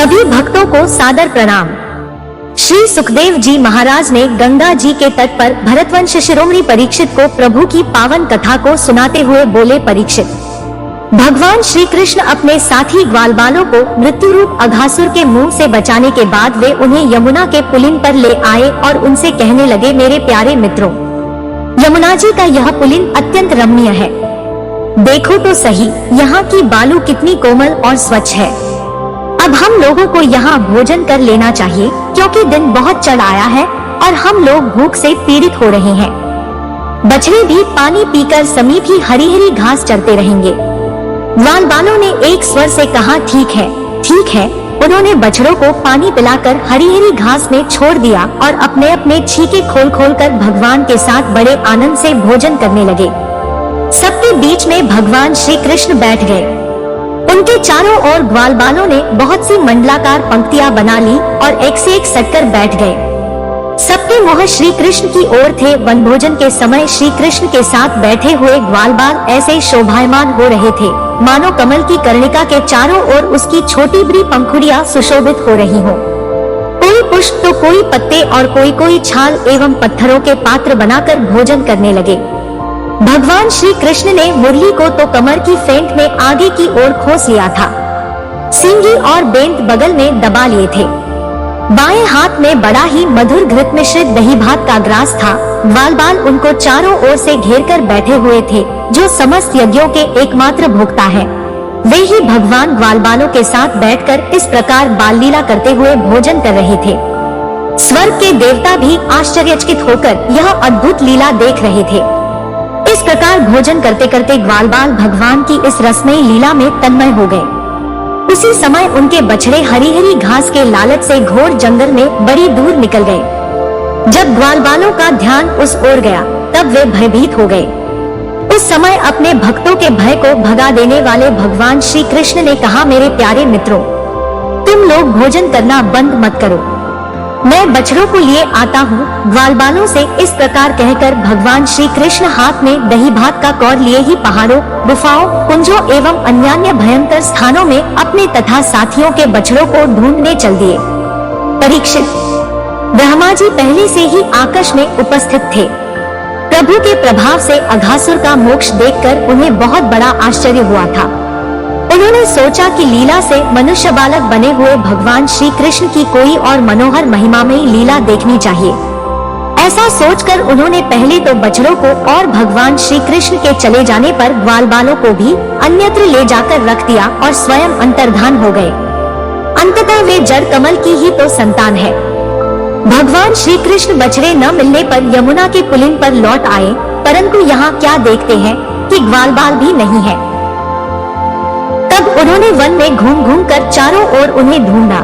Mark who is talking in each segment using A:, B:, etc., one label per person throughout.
A: सभी भक्तों को सादर प्रणाम। श्री सुखदेव जी महाराज ने गंगा जी के तट पर भरतवंश शिरोमणि परीक्षित को प्रभु की पावन कथा को सुनाते हुए बोले, परीक्षित, भगवान श्री कृष्ण अपने साथी ग्वालबालों को मृत्यु रूप अघासुर के मुंह से बचाने के बाद वे उन्हें यमुना के पुलिन पर ले आए और उनसे कहने लगे, मेरे प्यारे मित्रों, यमुना जी का यह पुलिन अत्यंत रमणीय है। देखो तो सही, यहाँ की बालू कितनी कोमल और स्वच्छ है। अब हम लोगों को यहाँ भोजन कर लेना चाहिए, क्योंकि दिन बहुत चढ़ आया है और हम लोग भूख से पीड़ित हो रहे हैं। बछड़े भी पानी पीकर समीप ही हरी हरी घास चरते रहेंगे। ग्वालबालों ने एक स्वर से कहा, ठीक है, ठीक है। उन्होंने बछड़ों को पानी पिलाकर हरी हरी घास में छोड़ दिया और अपने अपने छीके खोल खोल कर भगवान के साथ बड़े आनंद से भोजन करने लगे। सबके बीच में भगवान श्री कृष्ण बैठ गए। उनके चारों ओर ग्वालबालों ने बहुत सी मंडलाकार पंक्तियां बना ली और एक से एक सटकर बैठ गए। सबके मुंह श्री कृष्ण की ओर थे। वनभोजन के समय श्री कृष्ण के साथ बैठे हुए ग्वालबाल ऐसे शोभायमान हो रहे थे मानो कमल की कर्णिका के चारों ओर उसकी छोटी बड़ी पंखुड़ियां सुशोभित हो रही हो। कोई पुष्प तो कोई पत्ते और कोई छाल एवं पत्थरों के पात्र बनाकर भोजन करने लगे। भगवान श्री कृष्ण ने मुरली को तो कमर की फेंट में आगे की ओर खोस लिया था। सिंगी और बेंत बगल में दबा लिए थे। बाएं हाथ में बड़ा ही मधुर घृत मिश्रित दही भात का ग्रास था। ग्वालबाल उनको चारों ओर से घेर कर बैठे हुए थे। जो समस्त यज्ञों के एकमात्र भोक्ता है, वे ही भगवान ग्वालबालों के साथ बैठकर इस प्रकार बाल लीला करते हुए भोजन कर रहे थे। स्वर्ग के देवता भी आश्चर्यचकित होकर यह अद्भुत लीला देख रहे थे। इस प्रकार भोजन करते करते ग्वालबाल भगवान की इस रसमयी लीला में तन्मय हो गए। उसी समय उनके बछड़े हरी हरी घास के लालच से घोर जंगल में बड़ी दूर निकल गए। जब ग्वालबालों का ध्यान उस ओर गया, तब वे भयभीत हो गए। उस समय अपने भक्तों के भय को भगा देने वाले भगवान श्री कृष्ण ने कहा, मेरे प्यारे मित्रों, तुम लोग भोजन करना बंद मत करो, मैं बछड़ों को लिए आता हूँ। ग्वालबालों से इस प्रकार कहकर भगवान श्री कृष्ण हाथ में दही भात का कौर लिए ही पहाड़ों, गुफाओं, कुंजों एवं अन्यान्य भयंकर स्थानों में अपने तथा साथियों के बछड़ों को ढूंढने चल दिए। परीक्षित, ब्रह्मा जी पहले से ही आकाश में उपस्थित थे। प्रभु के प्रभाव से अघासुर का मोक्ष देखकर उन्हें बहुत बड़ा आश्चर्य हुआ था। उन्होंने सोचा कि लीला से मनुष्य बालक बने हुए भगवान श्री कृष्ण की कोई और मनोहर महिमामयी लीला देखनी चाहिए। ऐसा सोचकर उन्होंने पहले तो बछड़ों को और भगवान श्री कृष्ण के चले जाने पर ग्वालबालों को भी अन्यत्र ले जाकर रख दिया और स्वयं अंतर्धान हो गए। अंततः वे जड़ कमल की ही तो संतान है। भगवान श्री कृष्ण बछड़े न मिलने पर यमुना के पुलिन पर लौट आए, परंतु यहाँ क्या देखते हैं कि ग्वालबाल भी नहीं है। तब उन्होंने वन में घूम घूम कर चारों ओर उन्हें ढूंढा,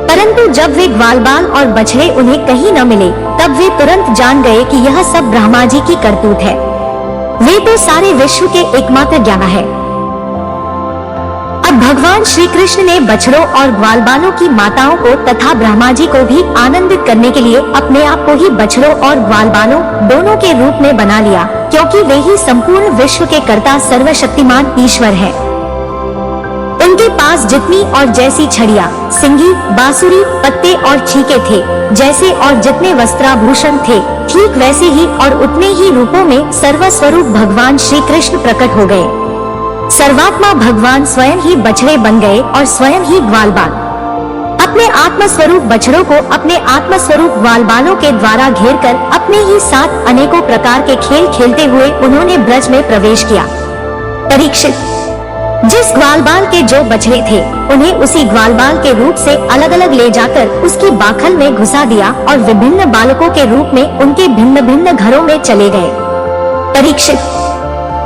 A: परंतु जब वे ग्वालबाल और बछड़े उन्हें कहीं न मिले, तब वे तुरंत जान गए कि यह सब ब्रह्मा जी की करतूत है। वे तो सारे विश्व के एकमात्र ज्ञाता है। अब भगवान श्री कृष्ण ने बछड़ों और ग्वालबालों की माताओं को तथा ब्रह्मा जी को भी आनंदित करने के लिए अपने आप को ही बछड़ों और ग्वालबालों दोनों के रूप में बना लिया, क्योंकि वे ही संपूर्ण विश्व के कर्ता सर्वशक्तिमान ईश्वर है। उनके पास जितनी और जैसी छड़िया, सिंगी, बांसुरी, पत्ते और छीके थे, जैसे और जितने वस्त्राभूषण थे, ठीक वैसे ही और उतने ही रूपों में सर्वस्वरूप भगवान श्री कृष्ण प्रकट हो गए। सर्वात्मा भगवान स्वयं ही बछड़े बन गए और स्वयं ही ग्वालबाल। अपने आत्मस्वरूप बछड़ों को अपने आत्मस्वरूप ग्वालबालों के द्वारा घेरकर अपने ही साथ अनेकों प्रकार के खेल खेलते हुए उन्होंने ब्रज में प्रवेश किया। परीक्षित, जिस ग्वालबाल के जो बछड़े थे, उन्हें उसी ग्वालबाल के रूप से अलग अलग ले जाकर उसकी बाखल में घुसा दिया और विभिन्न बालकों के रूप में उनके भिन्न भिन्न घरों में चले गए। परीक्षित,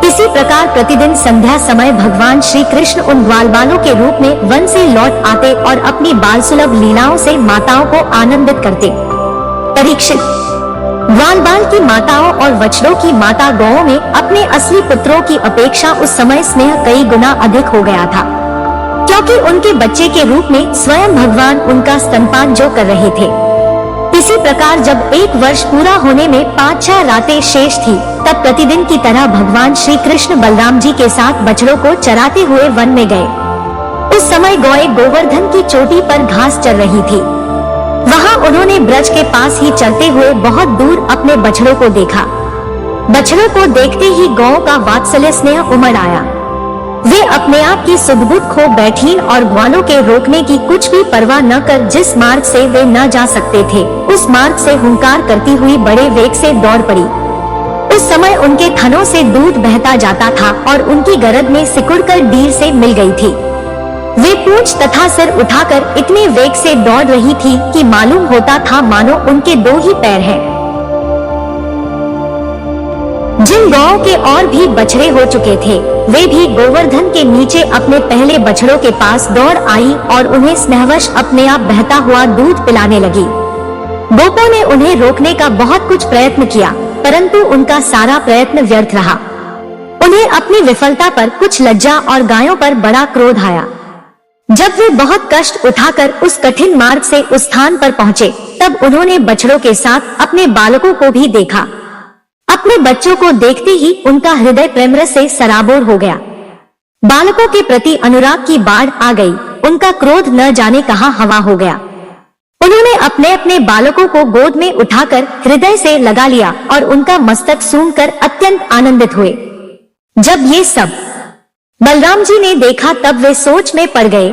A: इसी प्रकार प्रतिदिन संध्या समय भगवान श्री कृष्ण उन ग्वालबालों के रूप में वन से लौट आते और अपनी बाल सुलभ लीलाओं से माताओं को आनंदित करते। परीक्षित, ग्वालबाल की माताओं और बछड़ों की माता गौओं में अपने असली पुत्रों की अपेक्षा उस समय स्नेह कई गुना अधिक हो गया था, क्योंकि उनके बच्चे के रूप में स्वयं भगवान उनका स्तनपान जो कर रहे थे। इसी प्रकार जब 1 वर्ष पूरा होने में 5-6 रातें शेष थी, तब प्रतिदिन की तरह भगवान श्री कृष्ण बलराम जी के साथ बछड़ों को चराते हुए वन में गए। उस समय गौएं गोवर्धन की चोटी पर घास चर रही थी। वहां उन्होंने ब्रज के पास ही चलते हुए बहुत दूर अपने बछड़ों को देखा। बछड़ों को देखते ही गौओं का वात्सल्य स्नेह उमड़ आया। वे अपने आप की सुध-बुध खो बैठी और ग्वालों के रोकने की कुछ भी परवाह न कर जिस मार्ग से वे न जा सकते थे, उस मार्ग से हुंकार करती हुई बड़े वेग से दौड़ पड़ी। उस समय उनके थनों से दूध बहता जाता था और उनकी गरद में सिकुड़कर डीर से मिल गई थी। वे पूंछ तथा सिर उठाकर इतने वेग से दौड़ रही थी कि मालूम होता था मानो उनके 2 ही पैर हैं। जिन गौओं के और भी बछड़े हो चुके थे, वे भी गोवर्धन के नीचे अपने पहले बछड़ों के पास दौड़ आई और उन्हें स्नेहवश अपने आप बहता हुआ दूध पिलाने लगी। गोपों ने उन्हें रोकने का बहुत कुछ प्रयत्न किया, परंतु उनका सारा प्रयत्न व्यर्थ रहा। उन्हें अपनी विफलता पर कुछ लज्जा और गायों पर बड़ा क्रोध आया। जब वे बहुत कष्ट उठाकर उस कठिन मार्ग से उस स्थान पर पहुँचे, तब उन्होंने बछड़ों के साथ अपने बालकों को भी देखा। अपने बच्चों को देखते ही उनका हृदय प्रेमरस से सराबोर हो गया। बालकों के प्रति अनुराग की बाढ़ आ गई। उनका क्रोध न जाने कहां हवा हो गया। उन्होंने अपने अपने बालकों को गोद में उठाकर हृदय से लगा लिया और उनका मस्तक सूंघकर अत्यंत आनंदित हुए। जब ये सब बलराम जी ने देखा, तब वे सोच में पड़ गए